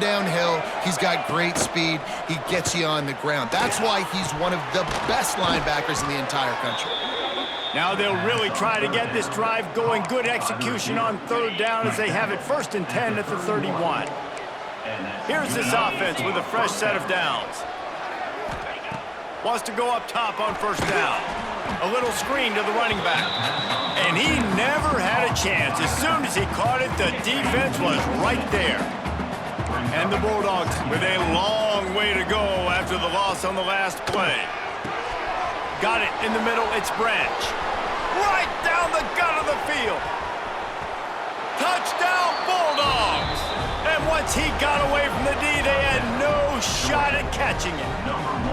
Downhill, he's got great speed. He gets you on the ground. That's why he's one of the best linebackers in the entire country. Now they'll really try to get this drive going. Good execution on third down as they have it 1st and 10 at the 31. Here's this offense with a fresh set of downs. Wants to go up top on 1st down. A little screen to the running back. And he never had a chance. As soon as he caught it, the defense was right there. And the Bulldogs with a long way to go after the loss on the last play. Got it in the middle, it's Branch. Right down the gut of the field. Touchdown, Bulldogs! And once he got away from the D, they had no shot at catching it.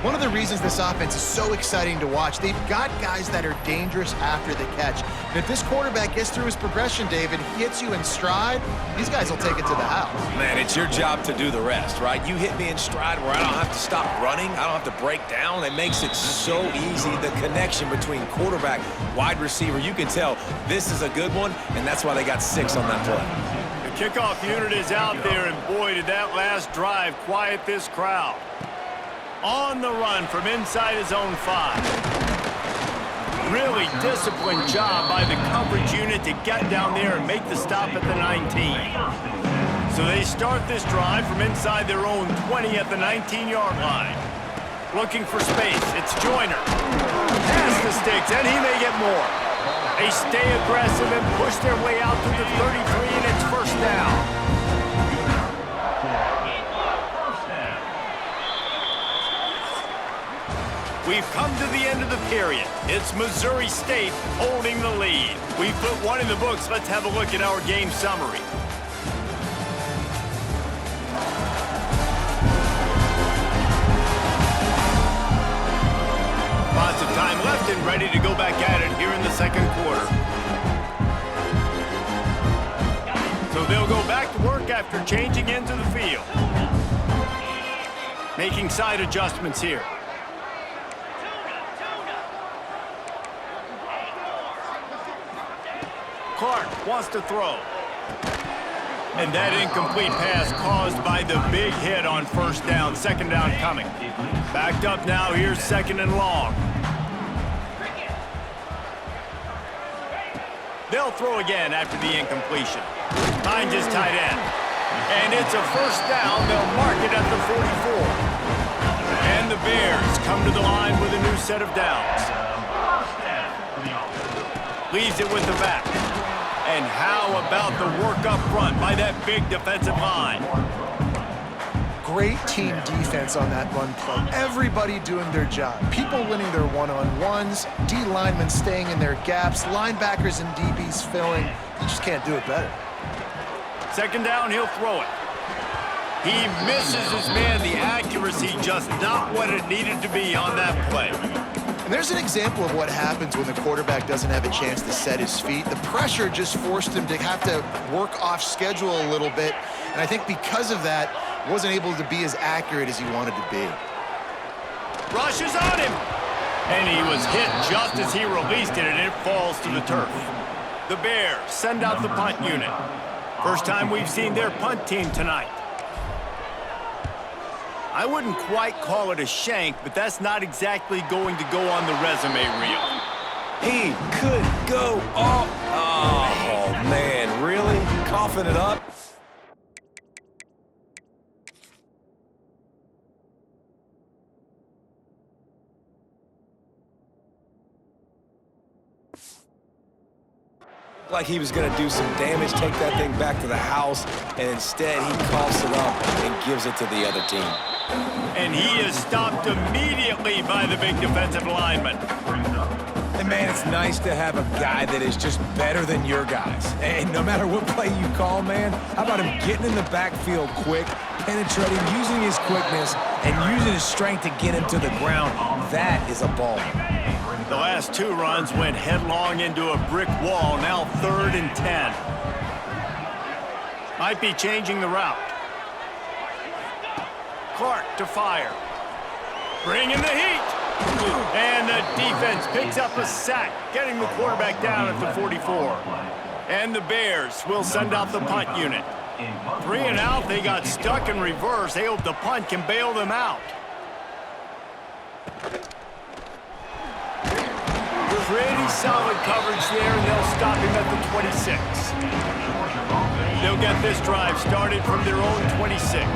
One of the reasons this offense is so exciting to watch, they've got guys that are dangerous after the catch. And if this quarterback gets through his progression, David, hits you in stride, these guys will take it to the house. Man, it's your job to do the rest, right? You hit me in stride where I don't have to stop running. I don't have to break down. It makes it so easy. The connection between quarterback, wide receiver, you can tell this is a good one, and that's why they got 6 on that play. The kickoff unit is out there, and boy, did that last drive quiet this crowd. On the run from inside his own 5. Really disciplined job by the coverage unit to get down there and make the stop at the 19. So they start this drive from inside their own 20 at the 19-yard line. Looking for space, it's Joyner. Pass the sticks, and he may get more. They stay aggressive and push their way out to the 33, and it's 1st down. We've come to the end of the period. It's Missouri State holding the lead. We've put one in the books. Let's have a look at our game summary. Lots of time left and ready to go back at it here in the 2nd quarter. So they'll go back to work after changing into the field. Making side adjustments here. Clark wants to throw. And that incomplete pass caused by the big hit on 1st down. 2nd down coming. Backed up now. Here's 2nd and long. They'll throw again after the incompletion. Finds his tight end. And it's a 1st down. They'll mark it at the 44. And the Bears come to the line with a new set of downs. Leaves it with the back. And how about the work up front by that big defensive line? Great team defense on that run play. Everybody doing their job. People winning their one-on-ones, D linemen staying in their gaps, linebackers and DBs filling. You just can't do it better. 2nd down, he'll throw it. He misses his man. The accuracy just not what it needed to be on that play. And there's an example of what happens when the quarterback doesn't have a chance to set his feet. The pressure just forced him to have to work off schedule a little bit. And I think because of that, wasn't able to be as accurate as he wanted to be. Rushes on him. And he was hit just as he released it, and it falls to the turf. The Bears send out the punt unit. First time we've seen their punt team tonight. I wouldn't quite call it a shank, but that's not exactly going to go on the resume reel. He could go off. Oh, man, really? Coughing it up? Like he was going to do some damage, take that thing back to the house, and instead he coughs it up and gives it to the other team. And he is stopped immediately by the big defensive lineman. And man, it's nice to have a guy that is just better than your guys. And no matter what play you call, man, how about him getting in the backfield quick, penetrating, using his quickness, and using his strength to get him to the ground. That is a ball. The last 2 runs went headlong into a brick wall. Now 3rd and 10. Might be changing the route. Clark to fire. Bring in the heat. And the defense picks up a sack, getting the quarterback down at the 44. And the Bears will send out the punt unit. 3 and out, they got stuck in reverse. They hope the punt can bail them out. Pretty solid coverage there, and they'll stop him at the 26. They'll get this drive started from their own 26.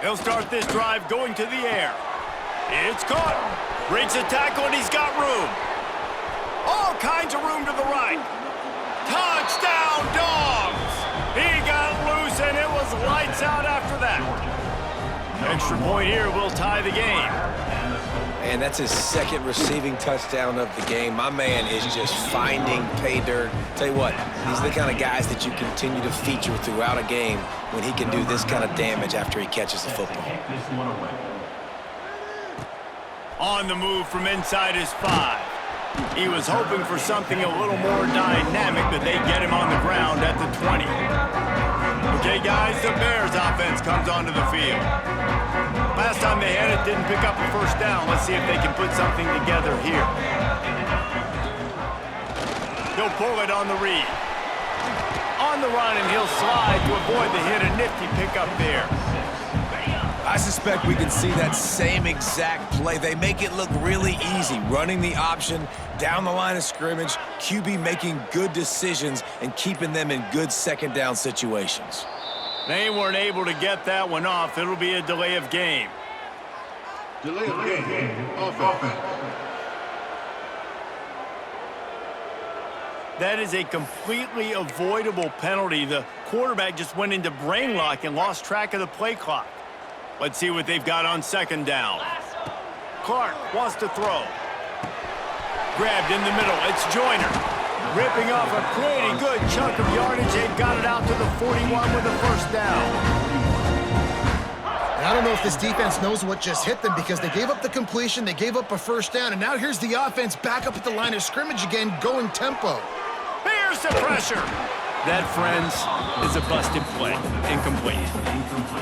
He'll start this drive going to the air. It's caught. Breaks a tackle, and he's got room. All kinds of room to the right. Touchdown, Dogs! He got loose, and it was lights out after that. Extra point here will tie the game. And that's his second receiving touchdown of the game. My man is just finding pay dirt. Tell you what, these are the kind of guys that you continue to feature throughout a game when he can do this kind of damage after he catches the football. On the move from inside his 5. He was hoping for something a little more dynamic, but they get him on the ground at the 20. Okay, guys, the Bears offense comes onto the field. Last time they had it, didn't pick up a first down. Let's see if they can put something together here. He'll pull it on the read. On the run, and he'll slide to avoid the hit. A nifty pickup there. I suspect we can see that same exact play. They make it look really easy, running the option down the line of scrimmage, QB making good decisions and keeping them in good second down situations. They weren't able to get that one off. It'll be a delay of game. Delay of game. Offense. That is a completely avoidable penalty. The quarterback just went into brain lock and lost track of the play clock. Let's see what they've got on second down. Clark wants to throw. Grabbed in the middle. It's Joyner. Ripping off a pretty good chunk of yardage. They've got it out to the 41 with a first down. And I don't know if this defense knows what just hit them because they gave up the completion, they gave up a first down, and now here's the offense back up at the line of scrimmage again, going tempo. Here's the pressure. That, friends, is a busted play. Incomplete.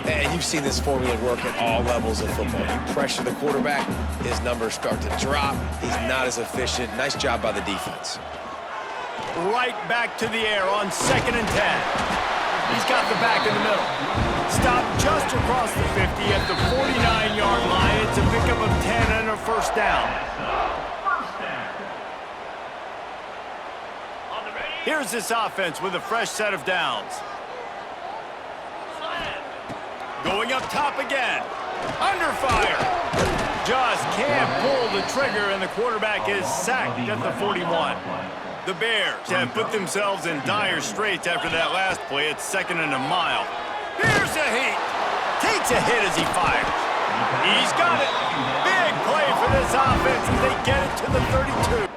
And you've seen this formula work at all levels of football. You pressure the quarterback, his numbers start to drop. He's not as efficient. Nice job by the defense. Right back to the air on 2nd and 10. He's got the back in the middle. Stopped just across the 50 at the 49-yard line. It's a pickup of 10 and a first down. Here's this offense with a fresh set of downs. Going up top again. Under fire. Just can't pull the trigger, and the quarterback is sacked at the 41. The Bears have put themselves in dire straits after that last play. It's 2nd and a mile. Here's a heat. Takes a hit as he fires. He's got it. Big play for this offense as they get it to the 32.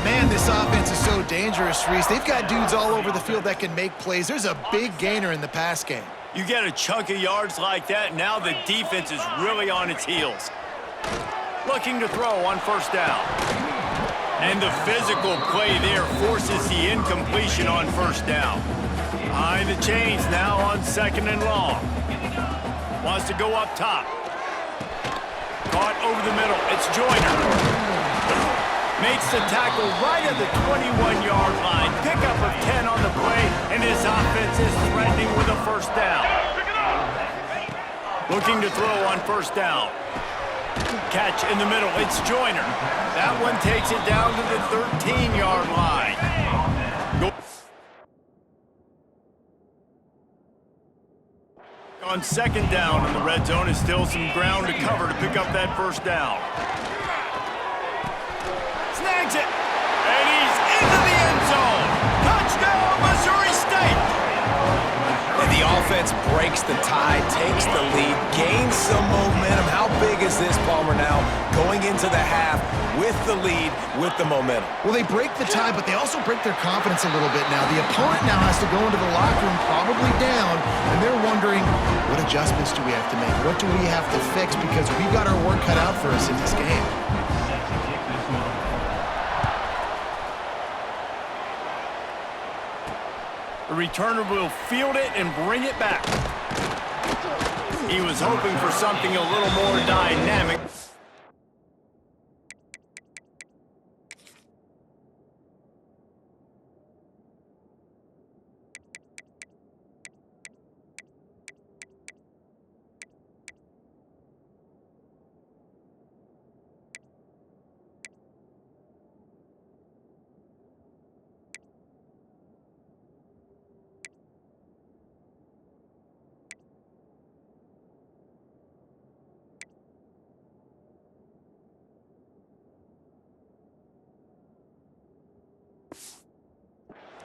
Man, this offense is so dangerous, Reese. They've got dudes all over the field that can make plays. There's a big gainer in the pass game. You get a chunk of yards like that, now the defense is really on its heels. Looking to throw on first down. And the physical play there forces the incompletion on first down. Behind the chains now on 2nd and long. Wants to go up top. Caught over the middle. It's Joyner. Makes the tackle right at the 21-yard line. Pickup of 10 on the play, and his offense is threatening with a first down. Looking to throw on first down. Catch in the middle. It's Joyner. That one takes it down to the 13-yard line. On 2nd down in the red zone is still some ground to cover to pick up that first down. Snags it, and he's into the end zone. Touchdown, Missouri State. And the offense breaks the tie, takes the lead, gains some momentum. How big is this, Palmer, now going into the half with the lead, with the momentum? Well, they break the tie, but they also break their confidence a little bit now. The opponent now has to go into the locker room probably down, and they're wondering, what adjustments do we have to make? What do we have to fix? Because we've got our work cut out for us in this game. The returner will field it and bring it back. He was hoping for something a little more dynamic.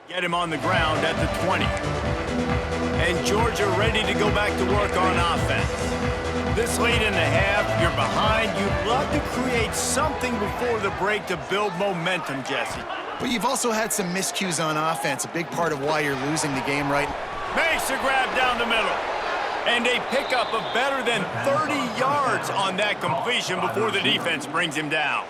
Get him on the ground at the 20. And Georgia ready to go back to work on offense. This late in the half, you're behind. You'd love to create something before the break to build momentum, Jesse. But you've also had some miscues on offense, a big part of why you're losing the game right now. Makes a grab down the middle. And a pickup of better than 30 yards on that completion before the defense brings him down.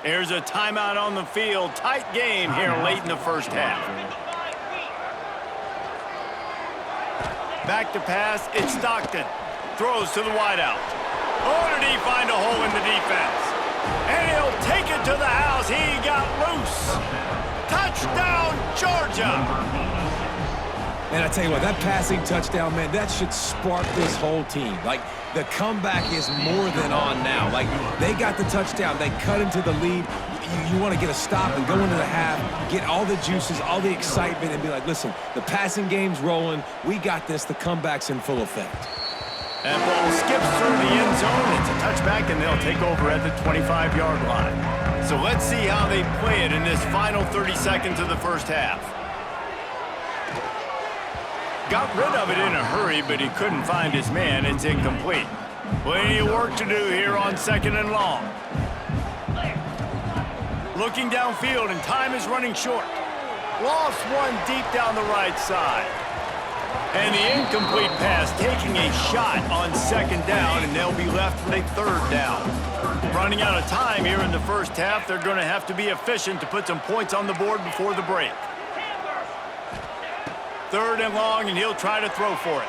There's a timeout on the field. Tight game here late in the first half. Back to pass. It's Stockton. Throws to the wideout. Oh, did he find a hole in the defense? And he'll take it to the house. He got loose. Touchdown, Georgia. And I tell you what, that passing touchdown, man, that should spark this whole team. Like, the comeback is more than on now. Like, they got the touchdown. They cut into the lead. You want to get a stop and go into the half, get all the juices, all the excitement, and be like, listen, the passing game's rolling. We got this. The comeback's in full effect. That ball skips through the end zone. It's a touchback, and they'll take over at the 25-yard line. So let's see how they play it in this final 30 seconds of the first half. Got rid of it in a hurry, but he couldn't find his man. It's incomplete. Plenty of work to do here on 2nd and long. Looking downfield, and time is running short. Lost one deep down the right side. And the incomplete pass taking a shot on 2nd down, and they'll be left with a 3rd down. Running out of time here in the first half, they're going to have to be efficient to put some points on the board before the break. 3rd and long, and he'll try to throw for it.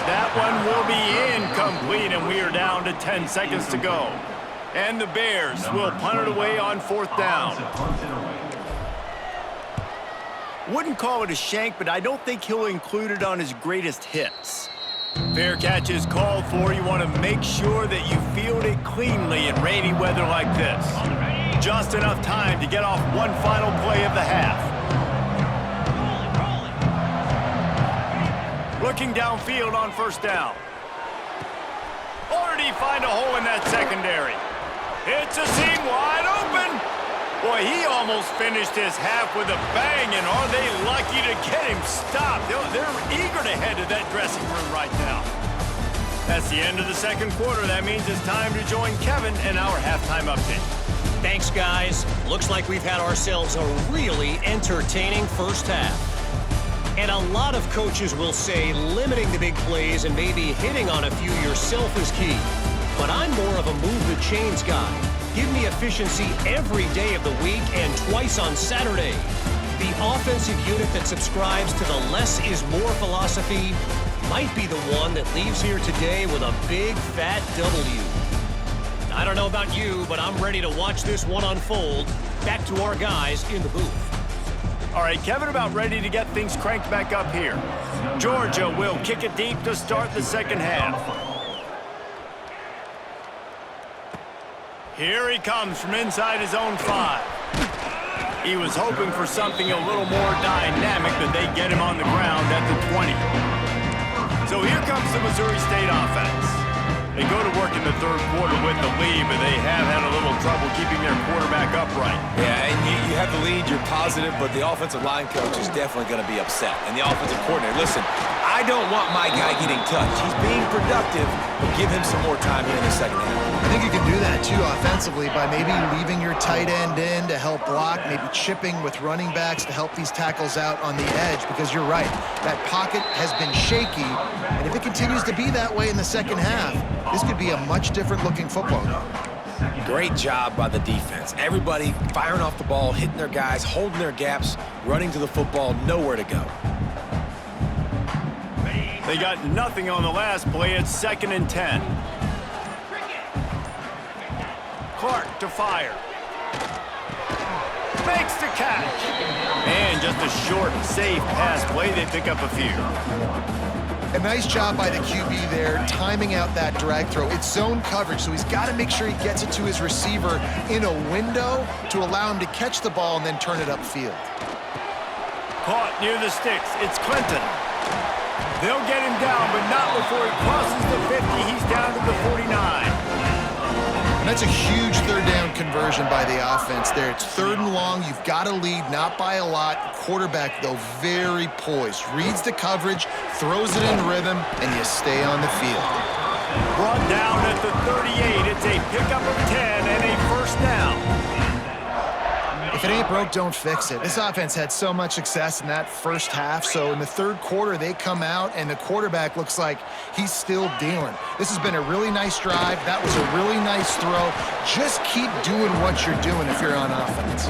That one will be incomplete, and we are down to 10 seconds to go. And the Bears will punt it away on 4th down. Wouldn't call it a shank, but I don't think he'll include it on his greatest hits. Fair catch is called for. You want to make sure that you field it cleanly in rainy weather like this. Just enough time to get off one final play of the half. Looking downfield on 1st down. Or did he find a hole in that secondary? It's a seam wide open. Boy, he almost finished his half with a bang, and are they lucky to get him stopped? They're eager to head to that dressing room right now. That's the end of the 2nd quarter. That means it's time to join Kevin in our halftime update. Thanks, guys. Looks like we've had ourselves a really entertaining first half. And a lot of coaches will say limiting the big plays and maybe hitting on a few yourself is key. But I'm more of a move the chains guy. Give me efficiency every day of the week and twice on Saturday. The offensive unit that subscribes to the less is more philosophy might be the one that leaves here today with a big fat W. I don't know about you, but I'm ready to watch this one unfold. Back to our guys in the booth. All right, Kevin about ready to get things cranked back up here. Georgia will kick it deep to start the 2nd half. Here he comes from inside his own 5. He was hoping for something a little more dynamic, but they get him on the ground at the 20. So here comes the Missouri State offense. They go to work in the 3rd quarter with the lead, but they have had a little trouble keeping their quarterback upright. Yeah, and you have the lead, you're positive, but the offensive line coach is definitely going to be upset. And the offensive coordinator, listen, I don't want my guy getting touched. He's being productive, but give him some more time here in the 2nd half. I think you can do that, too, offensively, by maybe leaving your tight end in to help block, maybe chipping with running backs to help these tackles out on the edge, because you're right, that pocket has been shaky, and if it continues to be that way in the 2nd half, this could be a much different-looking football game. Great job by the defense. Everybody firing off the ball, hitting their guys, holding their gaps, running to the football, nowhere to go. They got nothing on the last play. It's 2nd and 10. Clark to fire. Makes the catch. And just a short, safe pass play. They pick up a few. A nice job by the QB there, timing out that drag throw. It's zone coverage, so he's got to make sure he gets it to his receiver in a window to allow him to catch the ball and then turn it upfield. Caught near the sticks. It's Clinton. They'll get him down, but not before he crosses the 50. He's down to the 49. And that's a huge third down conversion by the offense there. It's 3rd and long. You've got to lead, not by a lot. Quarterback, though, very poised. Reads the coverage, throws it in rhythm, and you stay on the field. Brought down at the 38. It's a pickup of 10 and a 1st down. If it ain't broke, don't fix it. This offense had so much success in that first half, so in the 3rd quarter, they come out, and the quarterback looks like he's still dealing. This has been a really nice drive. That was a really nice throw. Just keep doing what you're doing if you're on offense.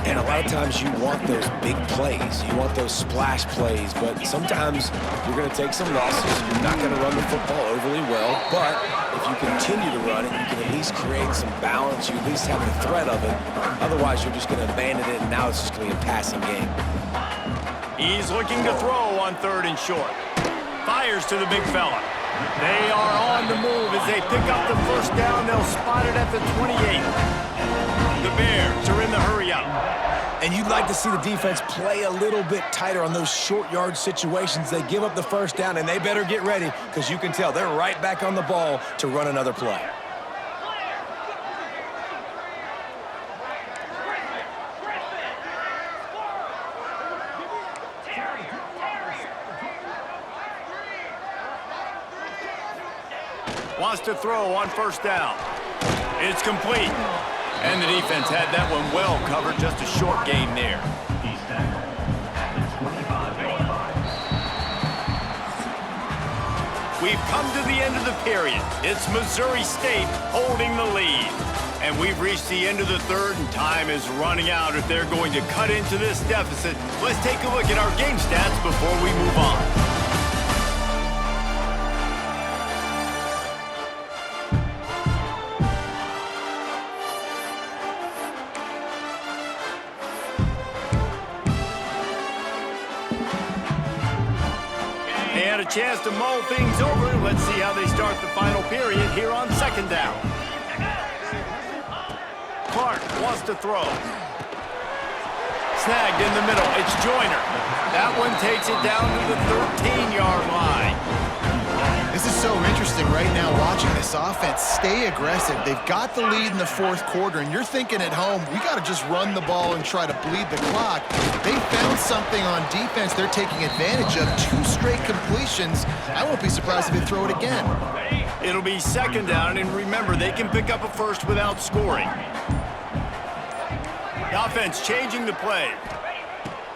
And a lot of times you want those big plays. You want those splash plays, but sometimes you're going to take some losses. You're not going to run the football overly well, but if you continue to run it, you can at least create some balance. You at least have the threat of it. Otherwise, you're just going to abandon it, and now it's just going to be a passing game. He's looking to throw on 3rd and short. Fires to the big fella. They are on the move as they pick up the 1st down. They'll spot it at the 28. The Bears are in the hurry-up. And you'd like to see the defense play a little bit tighter on those short yard situations. They give up the 1st down, and they better get ready because you can tell they're right back on the ball to run another play. Wants to throw on 1st down. It's complete. And the defense had that one well covered. Just a short gain there. We've come to the end of the period. It's Missouri State holding the lead. And we've reached the end of the 3rd, and time is running out if they're going to cut into this deficit. Let's take a look at our game stats before we move on. And a chance to mull things over. Let's see how they start the final period here on 2nd down. Clark wants to throw. Snagged in the middle. It's Joyner. That one takes it down to the 13-yard line. This is so interesting right now watching this offense stay aggressive. They've got the lead in the 4th quarter, and you're thinking at home, we got to just run the ball and try to bleed the clock. They found something on defense they're taking advantage of. 2 straight completions. I won't be surprised if they throw it again. It'll be 2nd down, and remember, they can pick up a 1st without scoring. The offense changing the play.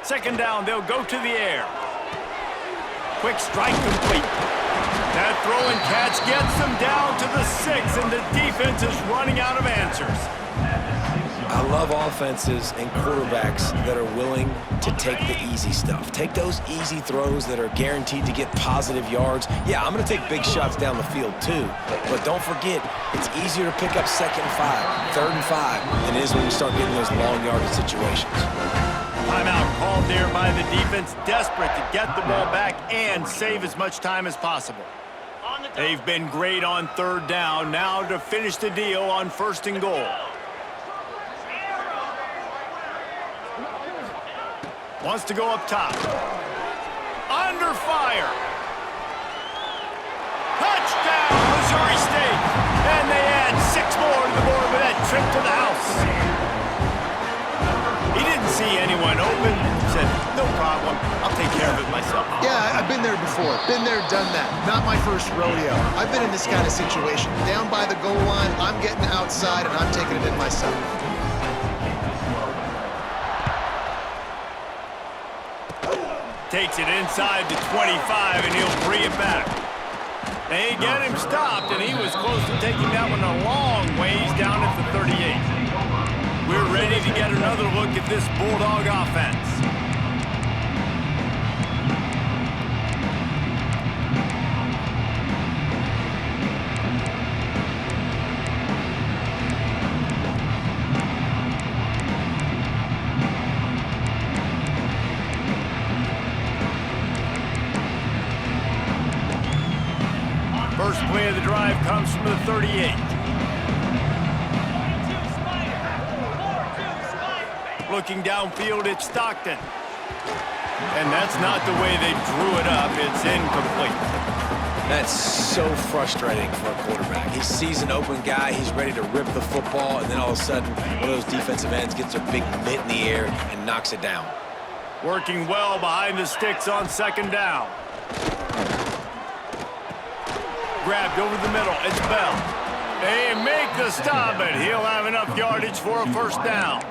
2nd down, they'll go to the air. Quick strike complete. That throw and catch gets them down to the 6, and the defense is running out of answers. I love offenses and quarterbacks that are willing to take the easy stuff. Take those easy throws that are guaranteed to get positive yards. Yeah, I'm going to take big shots down the field too. But don't forget, it's easier to pick up 2nd and 5, 3rd and 5 than it is when you start getting those long yardage situations. Timeout called there by the defense, desperate to get the ball back and save as much time as possible. They've been great on 3rd down. Now to finish the deal on 1st and goal. Wants to go up top. Under fire. Touchdown, Missouri State. And they add 6 more to the board with that trip to the house. He didn't see anyone open. Said, no problem. I'll take care of it myself. Yeah, I've been there before. Been there, done that. Not my first rodeo. I've been in this kind of situation. Down by the goal line, I'm getting outside, and I'm taking it in myself. Takes it inside the 25, and he'll bring it back. They get him stopped, and he was close to taking that one a long ways down at the 38. We're ready to get another look at this Bulldog offense. first play of the drive comes from the 38. Looking downfield, it's Stockton. And that's not the way they drew it up. It's incomplete. That's so frustrating for a quarterback. He sees an open guy, he's ready to rip the football, and then all of a sudden, one of those defensive ends gets their big mitt in the air and knocks it down. Working well behind the sticks on second down. Grabbed over the middle, it's Bell. They make the stop, but he'll have enough yardage for a first down.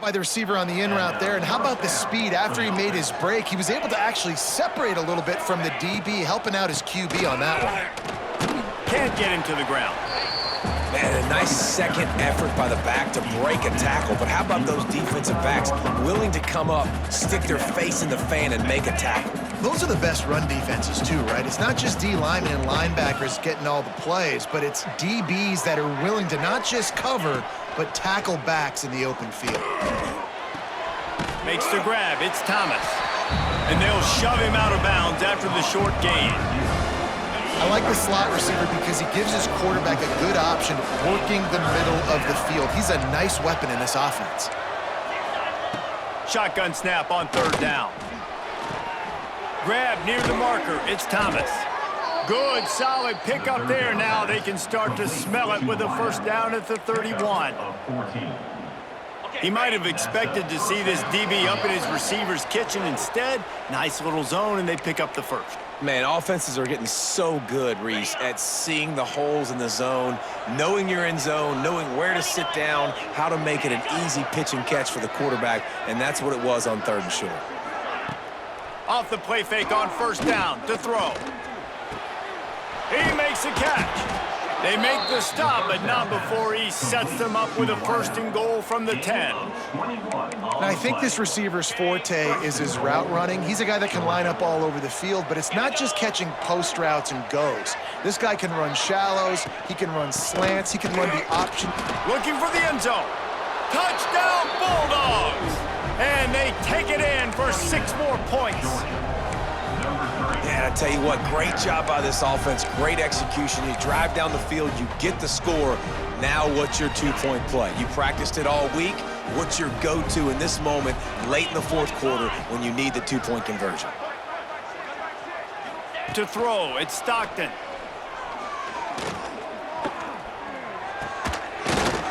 By the receiver on the in route there, and how about the speed after he made his break? He was able to actually separate a little bit from the DB, helping out his QB on that one. Can't get him to the ground. Man, a nice second effort by the back to break a tackle, but how about those defensive backs willing to come up, stick their face in the fan, and make a tackle? Those are the best run defenses too, right? It's not just D linemen and linebackers getting all the plays, but it's DBs that are willing to not just cover, but tackle backs in the open field. Makes the grab, it's Thomas. And they'll shove him out of bounds after the short gain. I like the slot receiver because he gives his quarterback a good option working the middle of the field. He's a nice weapon in this offense. Shotgun snap on third down. Grab near the marker, it's Thomas. Good, solid pickup there. Now they can start to smell it with a first down at the 31. He might have expected to see this DB up in his receiver's kitchen. Instead, nice little zone, and they pick up the first. Man, offenses are getting so good, Reese, at seeing the holes in the zone, knowing you're in zone, knowing where to sit down, how to make it an easy pitch and catch for the quarterback, and that's what it was on third and short. Off the play fake on first down to throw. He makes a catch. They make the stop, but not before he sets them up with a first and goal from the 10. And I think this receiver's forte is his route running. He's a guy that can line up all over the field, but it's not just catching post routes and goes. This guy can run shallows, he can run slants, he can run the option. Looking for the end zone. Touchdown, Bulldogs! And they take it in for 6 more points. Yeah, I tell you what, great job by this offense, great execution. You drive down the field, you get the score. Now what's your two-point play? You practiced it all week. What's your go-to in this moment late in the fourth quarter when you need the two-point conversion? To throw, it's Stockton.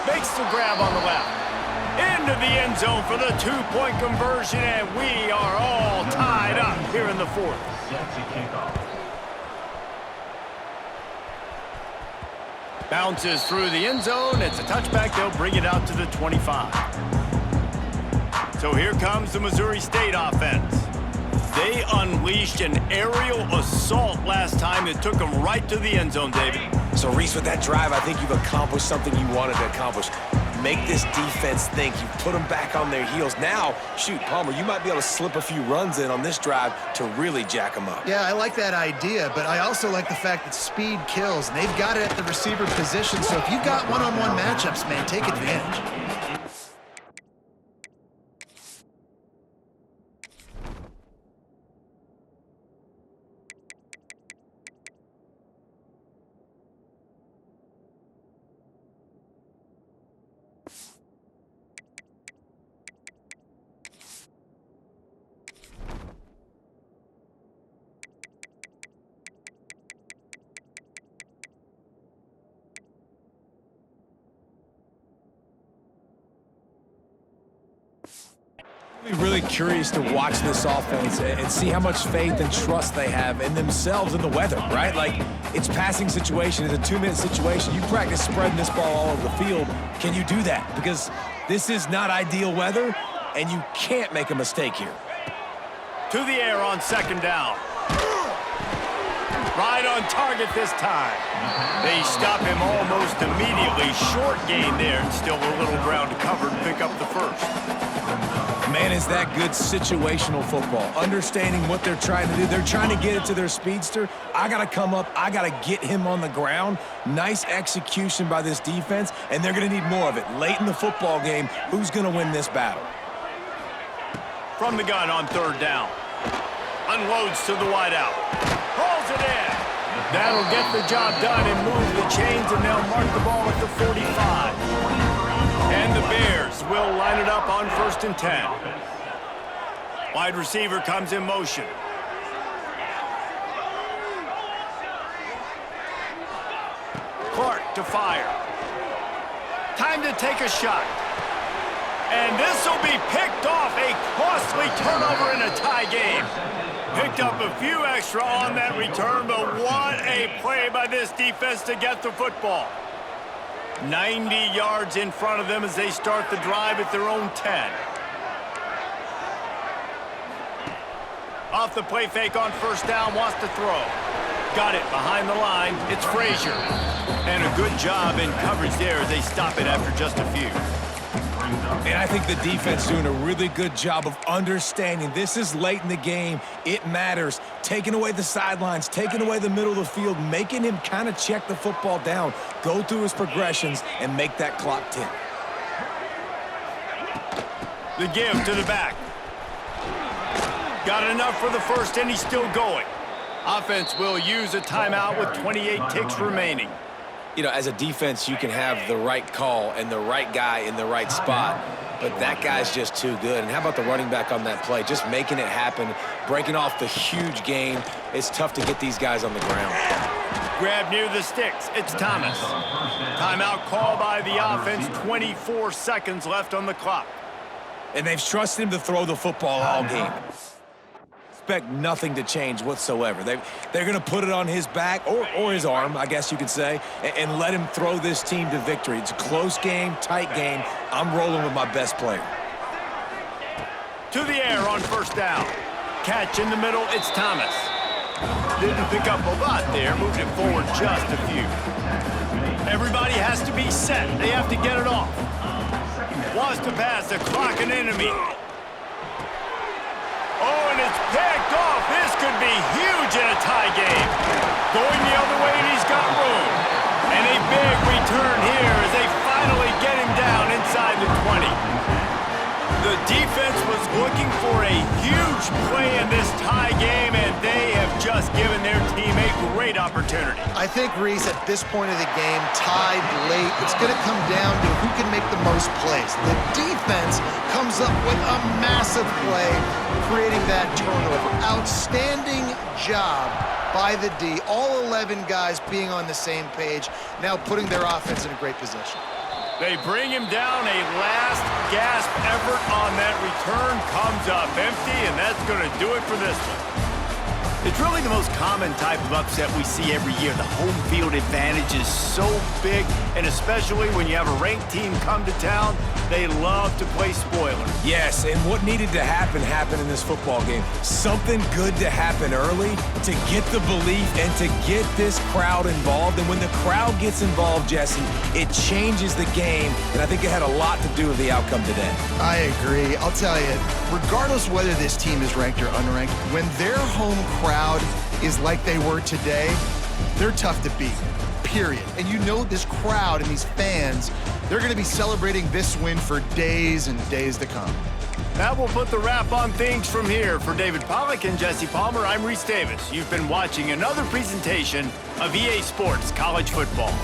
Makes the grab on the left. Into the end zone for the two-point conversion, and we are all tied up here in the fourth. Bounces through the end zone. It's a touchback. They'll bring it out to the 25. So here comes the Missouri State offense. They unleashed an aerial assault last time. It took them right to the end zone, David. So, Reese, with that drive, I think you've accomplished something you wanted to accomplish. Make this defense think. You put them back on their heels. Now, shoot, Palmer, you might be able to slip a few runs in on this drive to really jack them up. Yeah, I like that idea, but I also like the fact that speed kills, and they've got it at the receiver position, so if you've got one-on-one matchups, man, take advantage. I'll be really curious to watch this offense and see how much faith and trust they have in themselves and the weather, right? Like, it's passing situation, it's a 2-minute situation. You practice spreading this ball all over the field. Can you do that? Because this is not ideal weather, and you can't make a mistake here. To the air on second down. Right on target this time. They stop him almost immediately. Short gain there, and still a little ground to cover to pick up the first. Man, is that good situational football. Understanding what they're trying to do. They're trying to get it to their speedster. I got to come up. I got to get him on the ground. Nice execution by this defense, and they're going to need more of it. Late in the football game, who's going to win this battle? from the gun on third down. Unloads to the wideout. Hauls it in. That'll get the job done and move the chains, and they'll mark the ball at the 45. And the Bears will line it up on 1st and 10. Wide receiver comes in motion. Clark to fire. Time to take a shot. And this will be picked off. A costly turnover in a tie game. Picked up a few extra on that return, but what a play by this defense to get the football. 90 yards in front of them as they start the drive at their own 10. Off the play fake on 1st down, wants to throw. Got it behind the line. It's Frazier. And a good job in coverage there as they stop it after just a few. And I think the defense doing a really good job of understanding this is late in the game. It matters. Taking away the sidelines, taking away the middle of the field, making him kind of check the football down, go through his progressions, and make that clock tick. The give to the back. Got enough for the first, and he's still going. Offense will use a timeout with 28 ticks remaining. You know, as a defense, you can have the right call and the right guy in the right spot, but that guy's just too good. And how about the running back on that play? Just making it happen, breaking off the huge gain. It's tough to get these guys on the ground. Grab near the sticks. It's Thomas. Timeout call by the offense. 24 seconds left on the clock. And they've trusted him to throw the football all game. Expect nothing to change whatsoever. They're going to put it on his back, or his arm, I guess you could say, and let him throw this team to victory. It's a close game, tight game. I'm rolling with my best player. To the air on 1st down. Catch in the middle, it's Thomas. Didn't pick up a lot there, moved it forward just a few. Everybody has to be set. They have to get it off. Wants to pass the clock an enemy. Oh, and it's picked off. This could be huge in a tie game. Going the other way, and he's got room. And a big return here as they finally get him down inside the 20. The defense was looking for a huge play in this tie game, and they have just given their team a great opportunity. I think, Reese, at this point of the game, tied late, it's going to come down to who can make the most plays. The defense comes up with a massive play, creating that turnover. Outstanding job by the D. All 11 guys being on the same page, now putting their offense in a great position. They bring him down. A last gasp effort on that return comes up empty, and that's going to do it for this one. It's really the most common type of upset we see every year. The home field advantage is so big, and especially when you have a ranked team come to town, they love to play spoiler. Yes, and what needed to happen happened in this football game. Something good to happen early to get the belief and to get this crowd involved. And when the crowd gets involved, Jesse, it changes the game, and I think it had a lot to do with the outcome today. I agree. I'll tell you, regardless whether this team is ranked or unranked, when their home crowd is like they were today, they're tough to beat, period. And you know this crowd and these fans, they're going to be celebrating this win for days and days to come. That will put the wrap on things from here. For David Pollack and Jesse Palmer, I'm Reese Davis. You've been watching another presentation of EA Sports College Football.